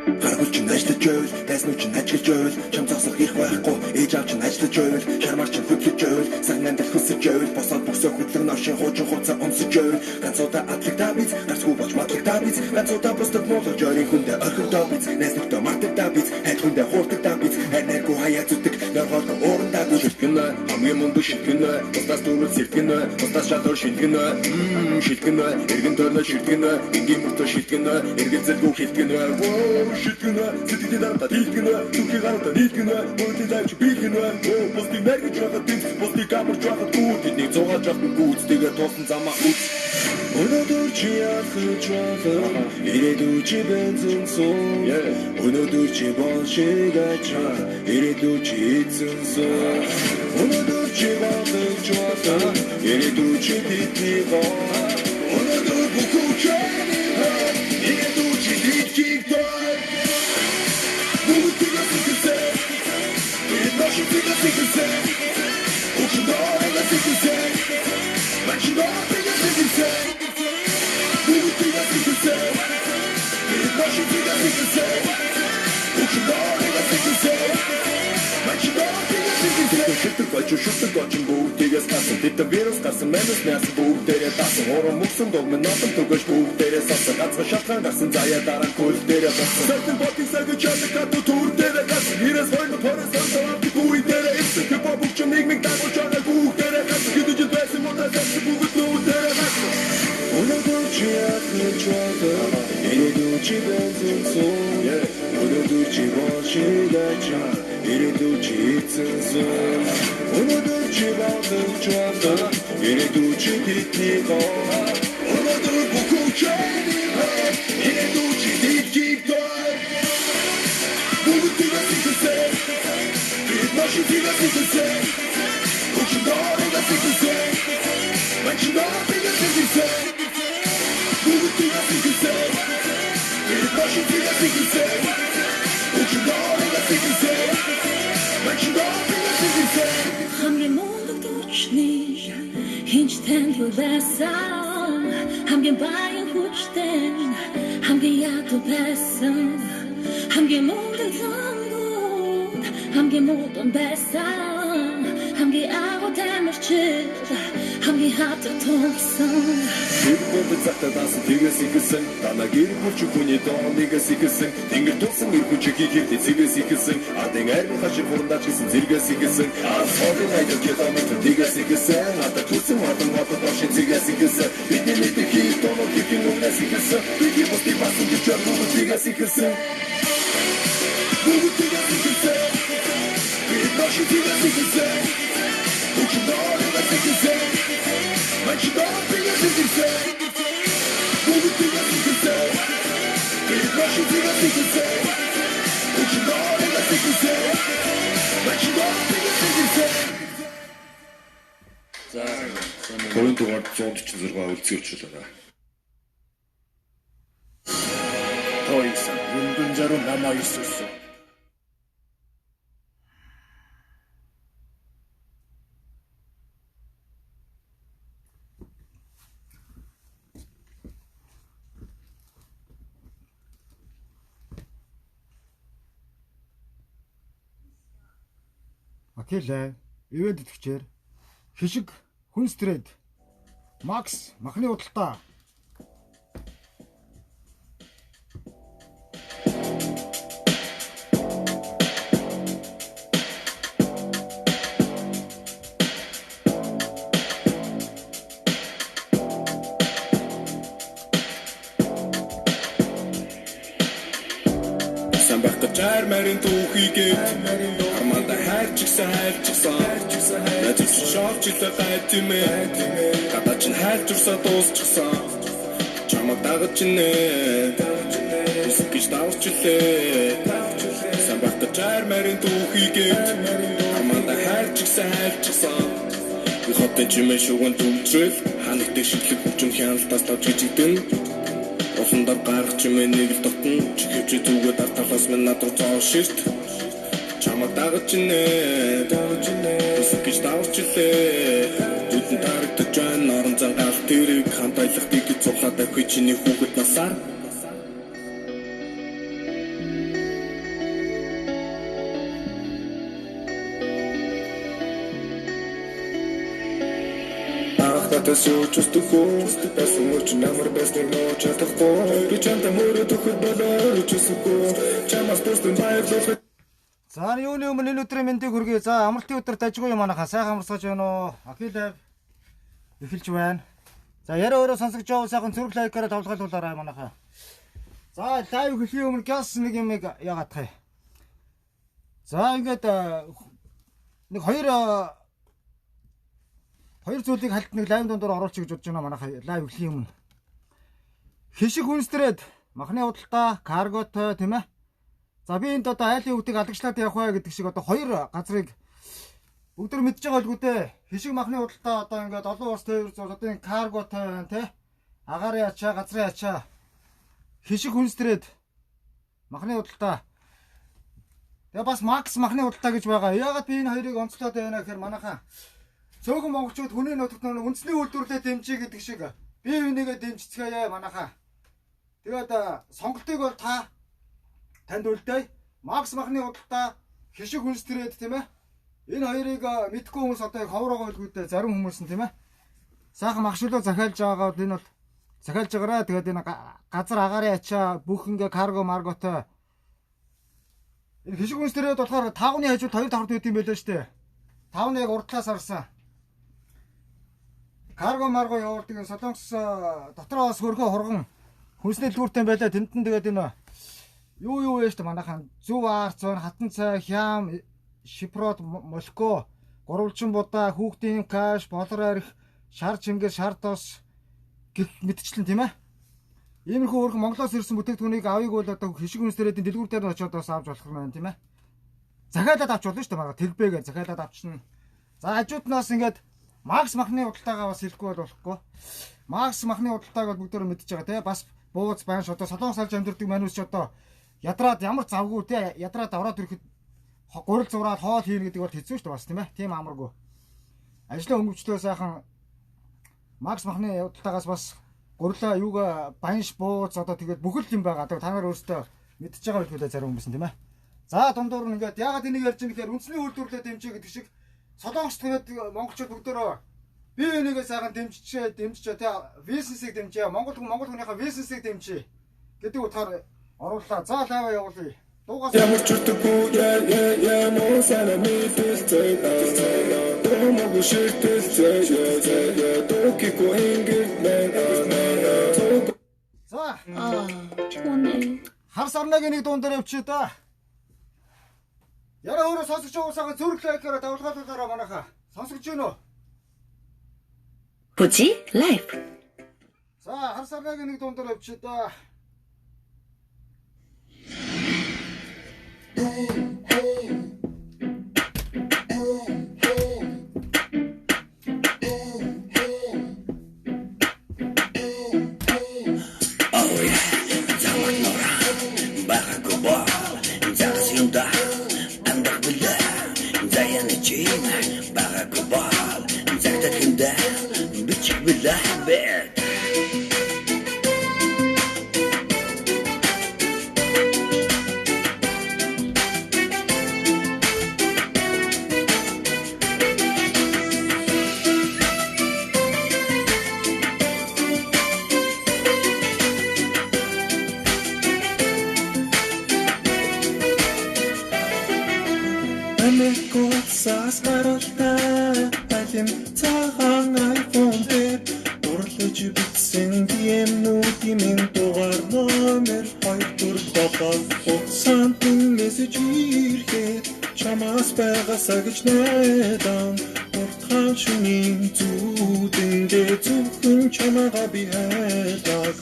Гаргуулч нь ажиллаж байвал, дайснууд чинь ажиллаж байвал, чам зогсох ирэх байхгүй, ээж аав чинь ажиллаж байвал, шармаар чинь хөдлөж байвал, сагнанд л хөсөж байвал, босоод бүсөө хөдлөн ношин хуучин хувцас онцож байвал, ганцуудаа атлагдаа биз, гарцгүй болж матлагдаа биз, ганцуудаа бусдад муулж ойрын хүндээ орхигдоо биз, найз нөхдөө мартагдаа биз, хайр хүндээ хуурдагдаа биз, хайрнайргүй хаяа зүтэг, нөргөл уурандаа шилтгэнэ, хамгийн мундаг шилтгэнэ, бусдаас дөрөв сэртгэнэ, бусдаас шалгуур шилтгэнэ, шилтгэнэ, эргэн тойрноо шилтгэнэ, энгийн мөртөө шилтгэнэ, эргэн зэргүү шилтгэнэ, шилтгэнэ, сэтгэлийн дарамтаа дийлтгэнэ, зүрхийн гарантаа нийлтгэнэ, өөрийн лайч биелгэнэ, бусдыг мэргэж байхад бинц, бусдыг амарч байхад гүү, тэднийг зугааж авах гүүц, тэгээд туусан замаа үз. Өнөөдөр чи яахж байгаа, ирээдүй чи бензин суу, өнөөдөр чи болшиг ачаа, ирээдүй чи эзэн суу, өнөөдөр чи болж байгаа, ирээдүй чи бидний гоо, өнөөдөр бүхэн чэний ирээдүй чи дэлхийг доо. Бүгдийг асуусан, бид маш их асуусан, бүгдөө асуусан, маш их асуусан. Бүгдийг асуусан, бид маш их асуусан, бүгдөө асуусан, маш их асуусан. Шүтэг бач бүгдээс гасан, тэтгэн вирус гасан, манус мясан бүгдээрээ дасан, орон мөсөн догмын нотон түгэж бүгдээрээ сасан, ганцхан шалтгаан гасан, заяа дараа кул дээрээ басан. Сартын ботын сагж чаддаг хату тур дээрээ гасан, ирээс хойно порос сансавт бүүй дээрээ ирсэн, хипхоп бүчм нэгмиг дагуулж байгаа бүгдээрээ гасан, хэдэж байсан модаа гасан бүгд нүдээрээ гасан. Өнөөдөр чи яахж байгаа, ирээдүй чи бензин суу, өнөөдөр чи болшиг ачаа, ирээдүй чи эзэн суу, өнөөдөр чи болж байгаа, ирээдүй чи бидний гоо, өнөөдөр бүхэн чэний ирээдүй чи дэлхийг доо. Бүгдийг асуусан, бид маш их асуусан, бүгдөө асуусан, маш их асуусан. Бүгдийг асуусан, бид маш их асуусан, бүгдөө асуусан, маш их асуусан. Хамгийн мундаг төчний хинч танд байсан, хамгийн баян хүчтэй, хамгийн ядуу байсан, хамгийн мундаг зангууд, хамгийн муудан байсан, хамгийн агуу тамирчид, хамгийн хатар тулсан. Бүгд цагтаас тэгээс ихсэн, танаа гэр бүл хүний доонигээс ихсэн, тэнгэр тусан гэр бүл хийхэд зэгээс ихсэн, адын арми хашир хурдаач гэсэн зэрэгээс ихсэн, асоодын хайдаж ятамт тэгээс ихсэн, ата тусан хатан хатан зэгээс ихсэн, бидний мэд хийх доноо хийх нүнээс ихсэн, бидний бости басан гэж бүгд тэгээс ихсэн. Бүгд тэгээс ихсэн, бид маш тэгээс ихсэн, бүгд доноо ихсэн. Маш доо тэгээс ихсэн, бүгд тэгээс ихсэн, бид маш тэгээс ихсэн, бүгд доноо ихсэн, маш доо тэгээс ихсэн. За, түрүүн дугаар 146 үлцгийч байна. Тойсон, юндын жаруу намаа иссэн. Акилэ, ивент итгэгчээр Хишиг Хүнстрээд Макс махны худалдаа Жаар марин түүхийгээ арманда хайрчсан найзс шоочтой гайтимээ гадаач нь хайр зурсаа дуусчихсан чамаг дагаж нэ эсгэж давчлээ самбарт жаар марин түүхийгээ арманда хайрчсан би хотын чимээ шуган түмчрэл ханагтай шидлэг хүчин хяналтаас тавж гिजигдэн Осондар гарах чимээ нэг л дотн чихвч зүгээд арталаас минь над руу зоо ширт чамаг дагаж нэ эсгэж давчлээ зүтэн тарагдж байна орон зан гал тэрэг хамт аялах дэг цухаад ахи чиний хүүхэд насаар Надаас өчөстөх үү байсан мөч намар байсныг нөө чадахгүй би чамтай мөрөд өгөх болоо өчөсөхгүй чамаас бусдын баярлуулах. За юуны өмнө энэ өдрийн мэндийг хүргэе. За амралтын өдөр дажгүй юм анаха. Сайхан амарсгаж байна уу? Ахилав эхэлж байна. За яриа өөрөө сонсогч жоо сайхан зүрх лайкаараа тавлгалуулаарай манаха. За лайв эхлэхийн өмнө газ нэг юм яагаад тах. За ингээд нэг хоёр зүйлийг хальт нэг лайв дондор оруулчих гэж бодож байна манаха. Лайв эхлэхийн өмнө. Хишиг хүнстрээд махны худалдаа, карготой тийм ээ. За би энд одоо айлын үтгийг алагчлаад явах бай гэдэг шиг одоо хоёр газрыг бүгд мэдж байгаа л гүдээ. Хишиг махны худалдаа одоо ингээд олон улс төвөр одоо энэ карготой байна тий. Агарын ачаа, газрын ачаа. Хишиг хүнстрээд махны худалдаа. Тэгээ бас Макс махны худалдаа гэж байгаа. Яагаад би энэ хоёрыг онцлоод байна гэхээр манайхаа цөөхөн монголчууд хүний нутагт үндэсний үйлдвэрлэлд дэмжиж гэдэг шиг бие бинийгээ дэмжицгээе манайхаа. Тэгээд сонголтыг бол та танд үлдээ. Макс махны худалдаа, хишиг хүнстрээд тийм ээ. Энэ хоёрыг мэдгүй хүмүүс одоо ховроогоо үлгүүдээ зарим хүмүүс нь тийм ээ. Сайхан махшилуу захиалж байгаа бол энэ бол захиалж байгаараа тэгээд энэ газар агарын ачаа бүх ингээ карго марготой. Энэ хишиг хүнстрээд болохоор 5-ны хажууд 2 давхарт үүд юм байлаа шүү дээ. 5-ны яг урдлаас харсан. Карго марго явуулдаг энэ солонгос дотроос хөргөө хурган хүнсний дэлгүүртэй байлаа. Тэнд нь тэгээд энэ юу вэ штэ манайхан зөв арц, хатан цай, хям, шипрот, молко, гурвалжин будаа, хүүхдийн каш, болор арх, шар чингэр, шар тос гэх мэтчлэн тийм ээ. Иймэрхүү өөрхөн Монголоос ирсэн бүтээгдэхүүнийг авъяг бол одоо хишиг хүнстрээдийн дэлгүүр дээр нь очиод бас авч болох юм байна тийм ээ. Захиалаад авч болно штэ мага тэрбэгээр захиалаад авчна. За хажууднаас ингээд Макс махны худалдаагаа бас хэлэхгүй болохгүй. Макс махны худалдааг бол бүгдөө мэдчихэж байгаа тийм ээ. Бас бууз байна ш одоо солонгос салж амьдэрдэг манус ч одоо ядраад ямар завгүй те ядраад аваад ирэхэд гурил зураад хоол хийн гэдэг бол хэцүү шүү дээ бас тийм ээ. Тийм амаргүй. Ажлын хөнгөвчлөө сайхан Макс махны худалдаагаас бас гурилаа юугаа банш бууз одоо тэгээд бүхэл юм байгаа. Та нар өөрсдөө мэдчихэж байгаа билгүүлээ зарим хүмүүс нь тийм ээ. За дундуур нь ингээд ягаад энийг ярьж байгаа гэхээр үндэсний үйлдвэрлэлд дэмжиж гэдэг шиг солонгос тэгээд монголчууд бүгдөө бие бинийгээ сайхан дэмжиж те бизнесийг дэмжээ. Монгол хүнийхээ бизнесийг дэмжээ гэдэг утгаар оруулаа. За лайва явуулъя. Дугаас Ямар ч утгагүй яа мосана мэдэлцээ. Томог ширтэлцээ. Токико ингэрнэ. За. Чүнэ. Хар сарнаг нэг дундаар явчих та. Яраа өөрөө сонсогч уусаага зүрх лайкаараа давлгаалуулаараа манайхаа. Сонсогч юу нөө? Пүжи лайв. За хар сарнаг нэг дундаар явчих та. Сагч найдан уртхан шүнийн зүудэнгээ зүхэн чамаага би хайдаг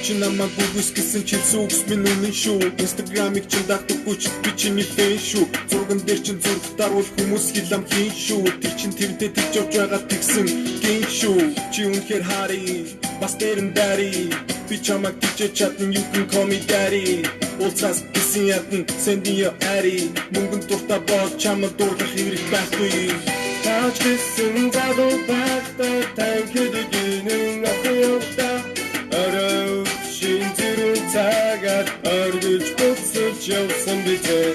чинамаг бүгс гэсэн чи зүгс минь үнэн шүү инстаграмыг чин дагтаггүй чи би чиний фэн шүү зурган дээр чин зураг даруул хүмүүс хилам хийн шүү тэр чин тэрдээ тэгж явж байгаа тэгсэн гин шүү чи үнэхээр хари бас дэрэн дари би чамаг тийч чадна you can call me daddy Улцаас бисэн ядна сэндио ари мөнгөн дуртай бол чамд дуурлах хэрэг байхгүй тааж гэсэн задуу багтаа таньгэдэгэн ахуйта ороо шин зэрэг цагаад оргиж буцаж явсан битээ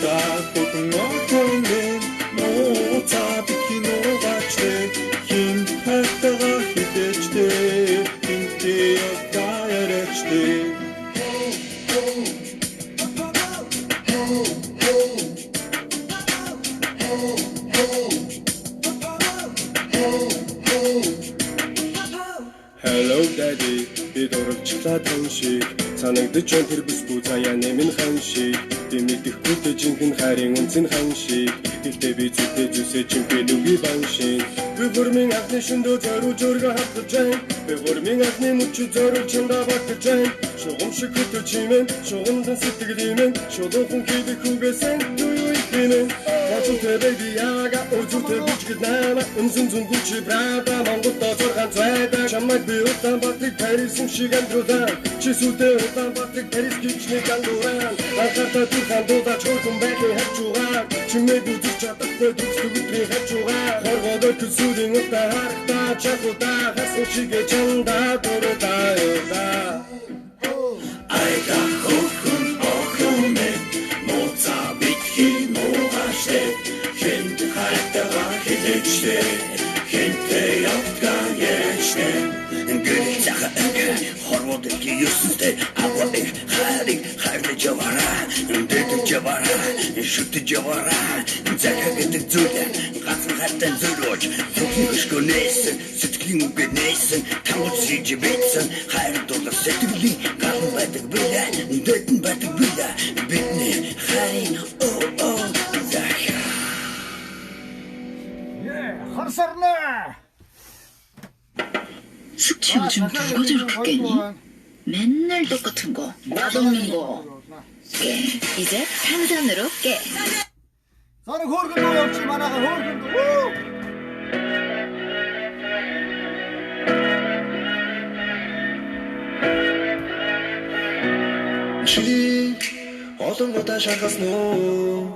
та тотноо томэн мо цаа бикино бачлээ хин хатаа штэ. Hello daddy, би дуралжлаа тань шиг санагдаж байна тэр бүсгүй заяа нэмэн хан шиг дэмэгдэхгүй дэ жинхэнэ хайрын үнцэн хан шиг гэхдээ би зүтээ зүсээ чимпэ нүги бан шиг би бүрмийн ахны шөндөө зориулж өргө хатгаж байна би бүрмийн ахны нүч зориулж чандаа багтаж байна шугам шиг хөтө чимэн шугамдан сэтгэлимэн шугам хийдэг хүгээсэн юу ихнэ Watchute baby yaga Ozute bichgit nama Unzun zun gucci brava Mongol tozorgan zweta Shamak bi utan batrik Paris'in shigan drodan Chisute utan batrik Paris gichni kanduran Ankarta turkan doda Çorkun belki hep çuğan Çime budur çatakta Dükstü bütri hep çuğan Horgoda küsudin utta harkta Çakuta Hasın şige çanda Doruda yurda Ayda hukun okume Moza bitki Хэнт хайтага хэлэжтэй хэнтэ явтга яштэй гэрэл цаха хорвод гиюстэй аваа хайрыг хайрлаж яваараа дэдэг яваараа шүтэж яваараа захагт зүлэ гацхан хатан зүрөөж зүгшгөө нээсэн сэтгэлийн үгээр нээсэн тамд сийж битсэн хайр дулаа сэтгэлийн гал байдаг билээ дэдэн байдаг билээ бидний хайр Харсарна. 스키 요즘 누가 저렇게 깨니? 맨날 똑같은 거, 맛없는 거. 깨. 이제 탄산으로 깨. 저는 호르근도 역시 만화가 호르근도. Чи олон удаа шахасан уу?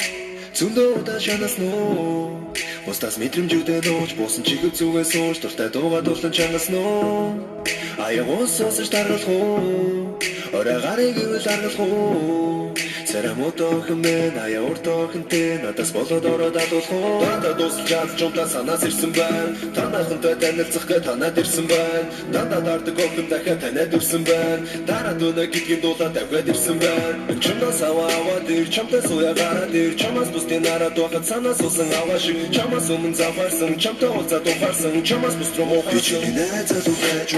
Зөндөө удаа шанасан уу? Бусдаас мэдрэмжүүдээ нууж буусан чиглэл зүгээс сууж дуртай дуугаа дуулан чангасан уу? Аяагуус сонсож даргалах уу? Орой гарыг ивэл аргалах уу? Царамото хэмнэн аяа уртоо хэнтэн надаас болоод ороод алуулах уу? Дандаа дуусч чадж юмдаа санаас ирсэн байна. Танахантай танилцах гэ танаад ирсэн байна. Дандаа дардаг охин дахиад танаад ирсэн байна. Дараа дунаа гэдгийн дуулаа давхад ирсэн байна. Чамаас аваад ир чамтай сууя гараад ир чамаас бусдын нараад байхад санаас усан аваа шиг чамаас өмнө заваарсан чамтай уулзаад ухаарсан чамаас бус руу муухай бичний найзад ухаж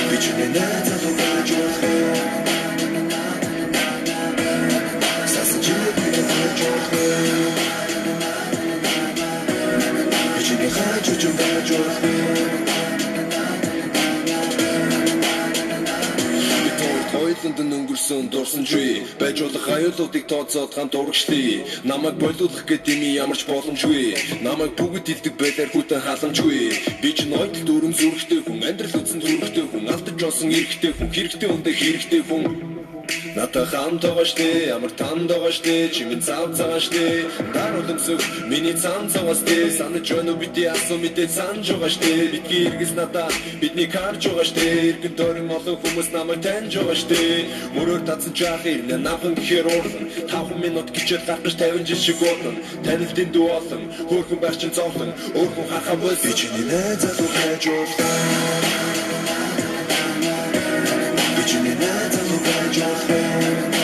бичний найзад ухаж сасан чимээ ухаж бичний хаач ухаж Хойлонд өнгөрсөн дурсан жүй байж болох аюулуудыг тооцоод хамт урагшлий намайг болиулах гэдэг юм ямарч боломжгүй намайг бүгд илдэг байлаар хүтэн халамжгүй би ч ноёдол дүрм зүрхтэй хүн амьдрал үтсэн зүрхтэй хүн алдаж олсон эрхтэй хүн хэрэгтэй үндэ хэрэгтэй хүн Надад хамт байгаа штэ ямар танд байгаа штэ чимэн цав цагаа штэ даруулмсөг миний цан цагаас тэ санаж өнө бити асуу мэдээ санаж байгаа штэ бидний иргэс надад бидний карж байгаа штэ иргэн дөрөн олон хүмүүс намайг таньж байгаа штэ мөрөөр татсан жаах ирнэ нахан гэхэр уурлан 5 минут гिचэл гаргаж 50 жил шиг уурлан танилтын дүү олон хөөрхөн байх чин зовлон өөрхөн хахаа бол би чиний найзад ухаж уурлаа би чиний найзад ухаж уурлаа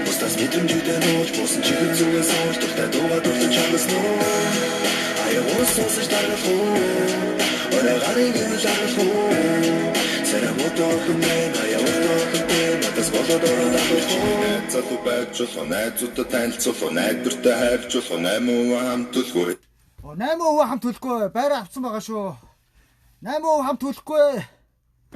Бусдаас мэдрэмжүүдээ нууж буусан чиглэл зүгээс сууж дуртай дуугаа дуулан чангасан уу аяагуус сонсож даргалах уу орой гарыг ивэл аргалах уу царамото хэмнэн аяа уртоо хэмнэн надаас болоод ороод алуулах уу залуу байж болох найзуудтай танилцуулах найдвартай хайрлуулах 8% хамт төлгөө 8% хамт төлөхгүй байраа авсан байгаа шүү 8% хамт төлөхгүй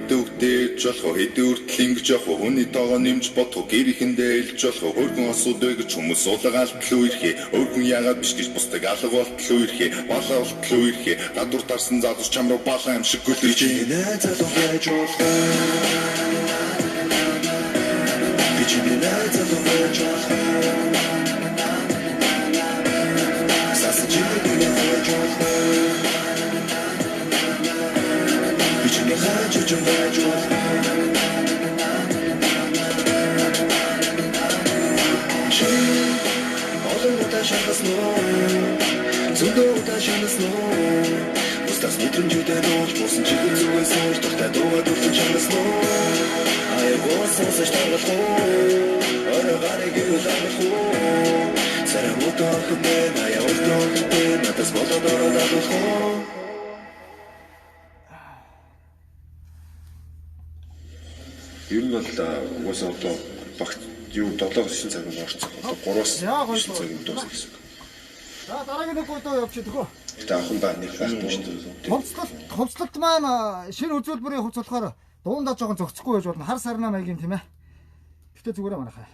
Дүүтэж болох хэдэн үртэл ингэж явах хүний тоогоо нэмж бодох гэр ихэндээ илж болох хөргөн асуудаг гэж хүмүүс суулгаалтлуу ирэхээ өөрхөн яагаад биш гэж бусдаг алга болтлуу ирэхээ балаа болтлуу ирэхээ гадуур дарсан залууч чам руу балаа юм шиг гүлж найзалуу байж болох би чиний найзалуу байж болох сасч 비중에 가져 좀 봐줘 어둠도 다시 한번 slow 숨도 다시 한번 slow Устав мэдрэмжүүдээ дууж буусан чигээр зүгээр сууж тахтай дуугаа дурсан чанаас нөө аягаа сонсож таглах уу орой гарыг үлээх уу сарай мутаа хэмээ наяа өртөө хэмээ надаас болоод ороод авах уу ер нь бол угаасаа одоо багт юу 7-9 цаг морцсон. Одоо 3-9 цаг дуусна гэсэн. За дараагийн нэг гол явчих төгөө. Тэ ахын ба нэг байхгүй шүү дээ. Хувцлалт маань шинэ үзүүлбэрийн хувц болохоор дуундаа жоохон зөгцөхгүй байж болно. Хар сарна маягийн тийм ээ. Гэтэ зүгээрээ манайхаа.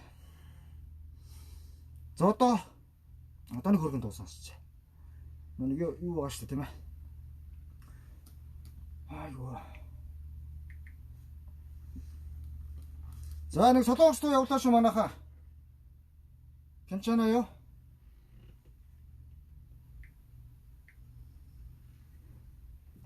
За одоо нэг хөргөн дуу сонсч. Нэг юу байгаа шүү дээ тийм ээ. Айгуу. За нэг солонгос дуу явуулаа шүү манайхаа. 괜찮아요?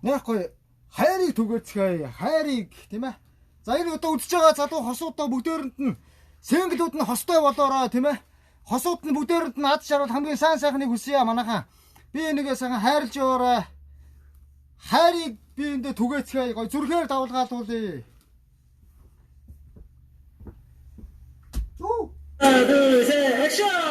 Нэхгүй хайрыг түгээцгээе. Хайрыг тийм ээ. За энэ одоо үдсэж байгаа залуу хосуудаа бүгдээрэнд нь сэнгэлүүд нь хостой болоороо тийм ээ. Хосууд нь бүгдээрэнд нь ад шарвал хамгийн сайн сайхныг хүсье манайхаа. Би нэгээ сайхан хайрлж яваарай. Хайрыг би эндээ түгээцгээе. Гой зүрхээр давалгаалуулъя. 하나 둘 셋 액션!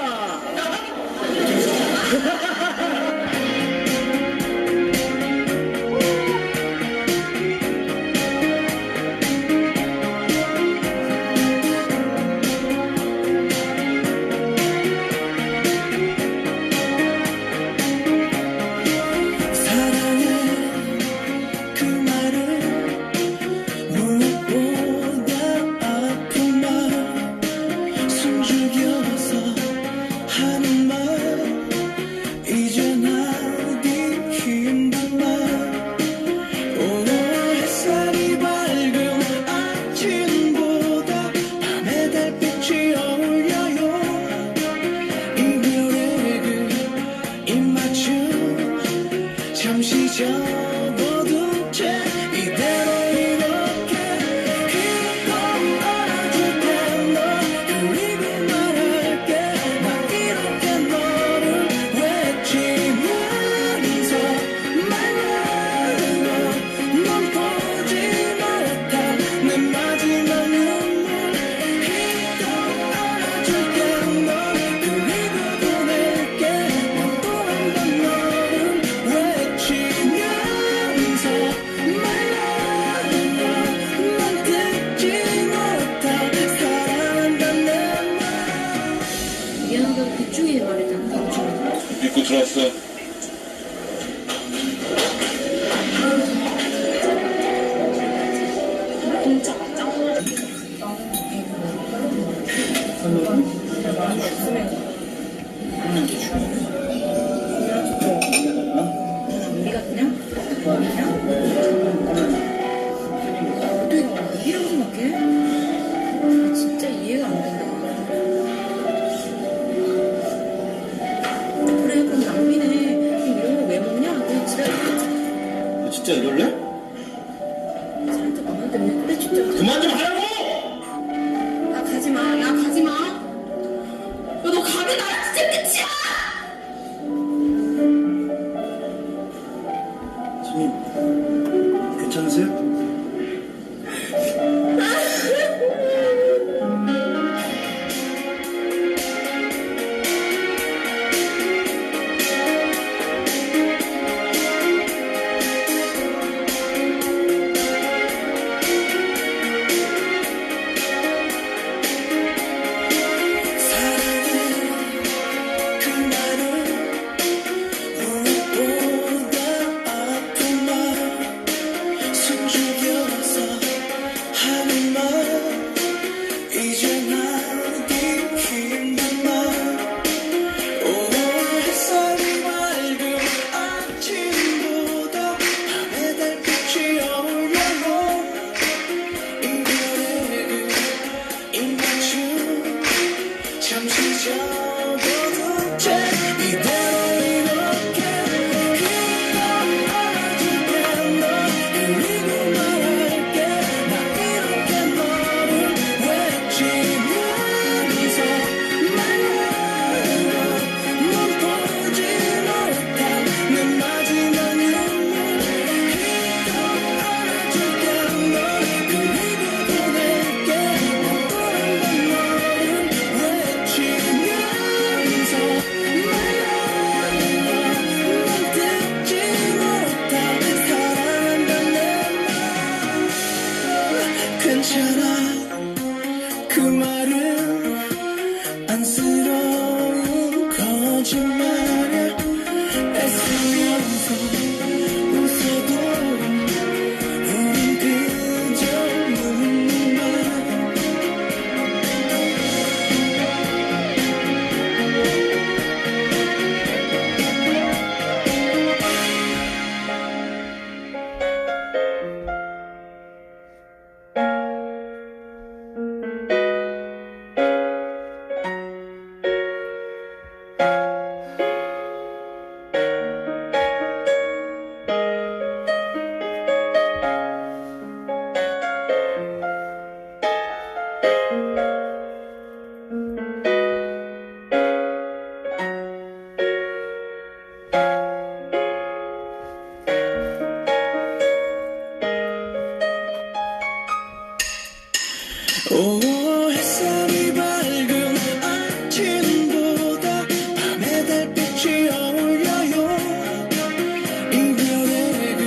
무엇보다 아픈 말 오 햇살이 밝은 아침보다 밤의 달빛이 어울려요. 이별의 그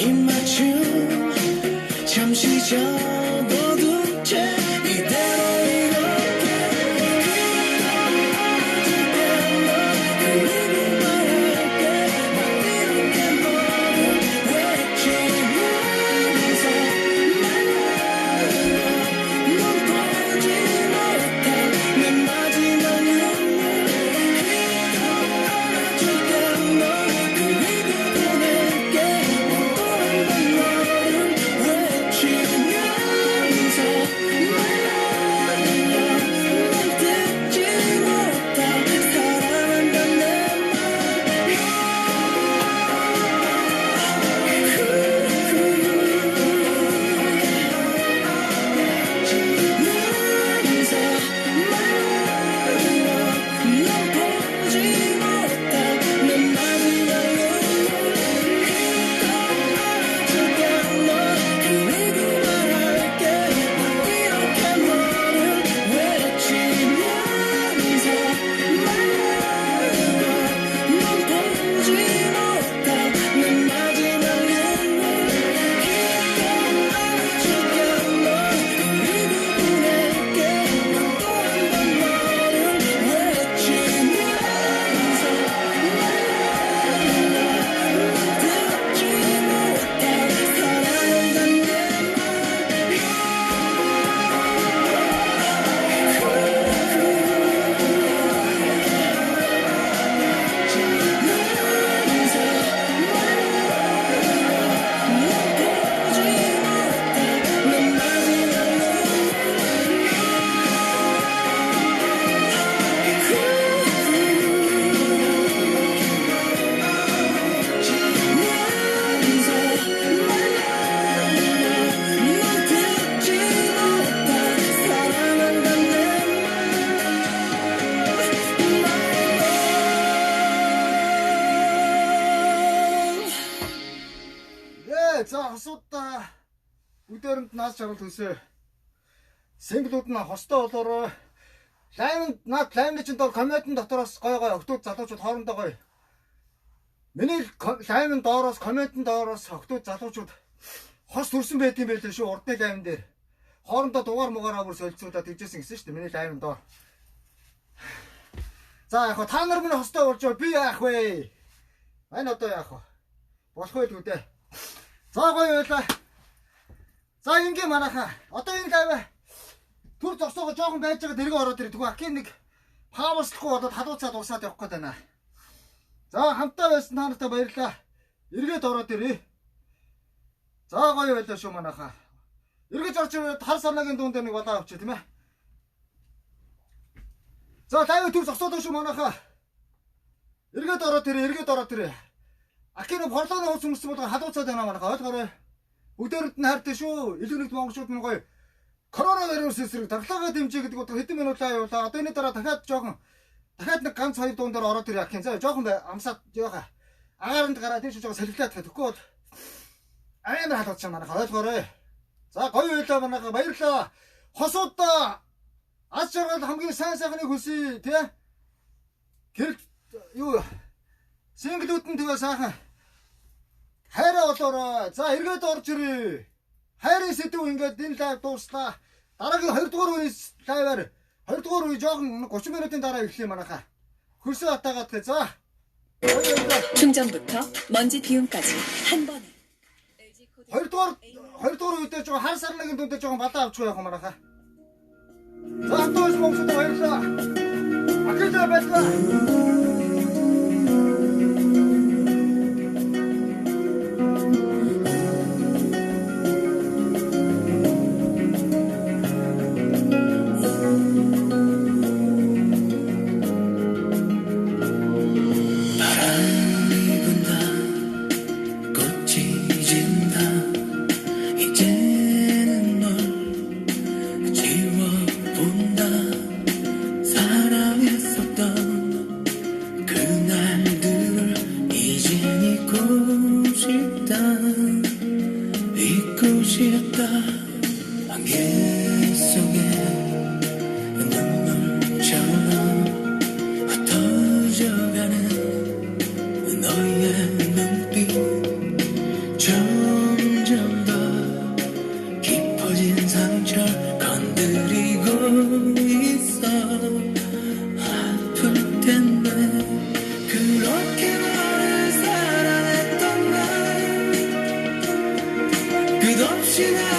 입맞춤 잠시 접어둔 채 이대로 이렇게 그리고 말할게. 난 이렇게 너를 외치면서 넌 보지 못한 내 마지막 눈물 안아줄게. 너 그리고 보낼게. 또 한 번 너를 외치면서 넌 듣지 못한 사랑한다 내 말. За асуудаа бүгдээрэнд наас чаргал төсөө. Синглүүд нь хостой болоорой. Лаймны чинь доор комедийн дотороос гой охтууд залуучууд хоорондоо гой. Миний лаймын доороос комедийн доороос охтууд залуучууд хос төрсөн байт юм байлээ шүү. Урдны лаймн дээр хоорондоо дугаар мугаараа бүр солилцуулаад ижсэн гэсэн шүү дээ. Миний лаймн доор. За яг та нар минь хостой болж би яах вэ? Мань одоо яах вэ? Болох байлгүй дээ. За гоё байлаа. За ингээ манайхаа. Одоо энэ лайв түр зогсоогоо жоохон байж байгаа дэргээ ороод ирэх. Тэгвэл акин нэг пауэрслахгүй болоод халууцаад уусаад явах гээд байна. За хамтаа байсан та нартай баярлалаа. Эргээд ороод ирээ. За гоё байлаа шүү манайхаа. Эргэж орж ирээд хар сарнагийн дунд нэг болоо авчи тийм ээ. За лайв түр зогсоод шүү манайхаа. Эргээд ороод ирээ. Акин хорлооны хуус өмссөн бол халууцаад байна манайхаа. Ойлгоорой. Бүгдээрд нь хайртай шүү. Илүү нэгт монголчууд нь гоё коронавирус эсрэг дархлаагаа дэмжиж гэдэг бол хэдэн минутаа явуулаа. Одоо энэ дараа дахиад нэг ганц хоёр дуун дээр ороод ирэх юм. За жоохон амсаад яага. Агааранд гараад тийш жоохон салхилаад тэгэхгүй бол амар халууч чам манайхаа. Ойлгоорой. За гоё байлаа манайхаа. Баярлалаа. Хосуудаа аз жаргал хамгийн сайн сайхныг хүсье тий. Гэрэл юу синглүүд нь тэгээ сайхан хайраа болоорой. За эргээд орж ирээ. Хайрын сэдв ингээд энэ лайв дууслаа. Дараагийн 2 дугаар үеийн лайваар 2 дугаар үе жоохон 30 минутын дараа эхлэе манайхаа. хөрсөө атаагаад гэ. За. 충전부터 먼지 비움까지 한 번에. 2 дугаар үедээ жоохон хар сарнагийн дүндээ жоохон балаа авчих яах юм манайхаа. За хамтаас монголчууд баярлалаа. Акилда баярлалаа. 너의 눈빛 점점 더 깊어진 상처를 건드리고 있어. 아플 텐데 그렇게 너를 사랑했던 날 끝없이 나